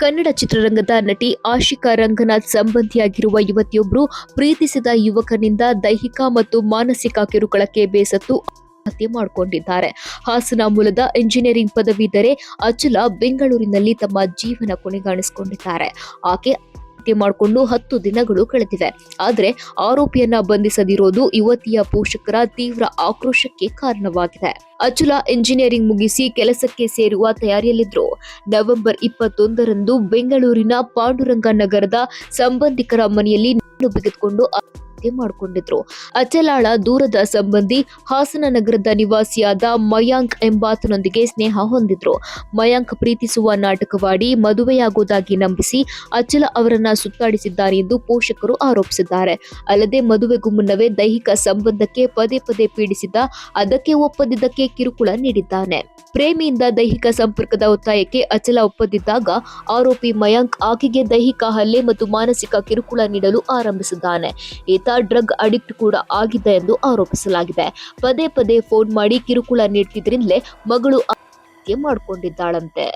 ಕನ್ನಡ ಚಿತ್ರರಂಗದ ನಟಿ ಆಶಿಕಾ ರಂಗನಾಥ್ ಸಂಬಂಧಿಯಾಗಿರುವ ಯುವತಿಯೊಬ್ಬರು ಪ್ರೀತಿಸಿದ ಯುವಕನಿಂದ ದೈಹಿಕ ಮತ್ತು ಮಾನಸಿಕ ಕಿರುಕುಳಕ್ಕೆ ಬೇಸತ್ತು ಆತ್ಮಹತ್ಯೆ ಮಾಡಿಕೊಂಡಿದ್ದಾರೆ. ಹಾಸನ ಮೂಲದ ಇಂಜಿನಿಯರಿಂಗ್ ಪದವೀಧರೆ ಅಚಲ ಬೆಂಗಳೂರಿನಲ್ಲಿ ತಮ್ಮ ಜೀವನ ಕೊನೆಗಾಣಿಸಿಕೊಂಡಿದ್ದಾರೆ. ಆಕೆ ಆತ್ಮಹತ್ಯೆ ಮಾಡಿಕೊಂಡು 10 ದಿನಗಳು ಕಳೆದಿವೆ. ಆದರೆ ಆರೋಪಿಯನ್ನ ಬಂಧಿಸದಿರೋದು ಯುವತಿಯ ಪೋಷಕರ ತೀವ್ರ ಆಕ್ರೋಶಕ್ಕೆ ಕಾರಣವಾಗಿದೆ. ಅಚಲ ಇಂಜಿನಿಯರಿಂಗ್ ಮುಗಿಸಿ ಕೆಲಸಕ್ಕೆ ಸೇರುವ ತಯಾರಿಯಲ್ಲಿದ್ರು. ನವೆಂಬರ್ 21ರಂದು ಬೆಂಗಳೂರಿನ ಪಾಂಡುರಂಗ ನಗರದ ಸಂಬಂಧಿಕರ ಮನೆಯಲ್ಲಿ ನೇಣು ಬಿಗಿದುಕೊಂಡು ಆತ್ಮಹತ್ಯೆ ಮಾಡಿಕೊಂಡಿದ್ರು. ಅಚಲಾಳ ದೂರದ ಸಂಬಂಧಿ ಹಾಸನ ನಗರದ ನಿವಾಸಿಯಾದ ಮಯಾಂಕ್ ಎಂಬಾತನೊಂದಿಗೆ ಸ್ನೇಹ ಹೊಂದಿದ್ರು. ಮಯಾಂಕ್ ಪ್ರೀತಿಸುವ ನಾಟಕವಾಡಿ ಮದುವೆಯಾಗುವುದಾಗಿ ನಂಬಿಸಿ ಅಚಲ ಅವರನ್ನ ಸುತ್ತಾಡಿಸಿದ್ದಾರೆ ಎಂದು ಪೋಷಕರು ಆರೋಪಿಸಿದ್ದಾರೆ. ಅಲ್ಲದೆ ಮದುವೆಗೂ ಮುನ್ನವೇ ದೈಹಿಕ ಸಂಬಂಧಕ್ಕೆ ಪದೇ ಪದೇ ಪೀಡಿಸಿದ್ದ, ಅದಕ್ಕೆ ಒಪ್ಪದಿದ್ದಕ್ಕೆ ಕಿರುಕುಳ ನೀಡಿದ್ದಾನೆ. ಪ್ರೇಮಿಯಿಂದ ದೈಹಿಕ ಸಂಪರ್ಕದ ಒತ್ತಾಯಕ್ಕೆ ಅಚಲ ಒಪ್ಪದಿದ್ದಾಗ ಆರೋಪಿ ಮಯಾಂಕ್ ಆಕೆಗೆ ದೈಹಿಕ ಹಲ್ಲೆ ಮತ್ತು ಮಾನಸಿಕ ಕಿರುಕುಳ ನೀಡಲು ಆರಂಭಿಸಿದ್ದಾನೆ. ಈತ ಡ್ರಗ್ ಅಡಿಕ್ಟ್ ಕೂಡ ಆಗಿದ್ದ ಎಂದು ಆರೋಪಿಸಲಾಗಿದೆ. ಪದೇ ಪದೇ ಫೋನ್ ಮಾಡಿ ಕಿರುಕುಳ ನೀಡುತ್ತಿದ್ದರಿಂದಲೇ ಮಗಳು ಆತ್ಮಹತ್ಯೆ ಮಾಡಿಕೊಂಡಿದ್ದಾಳಂತೆ.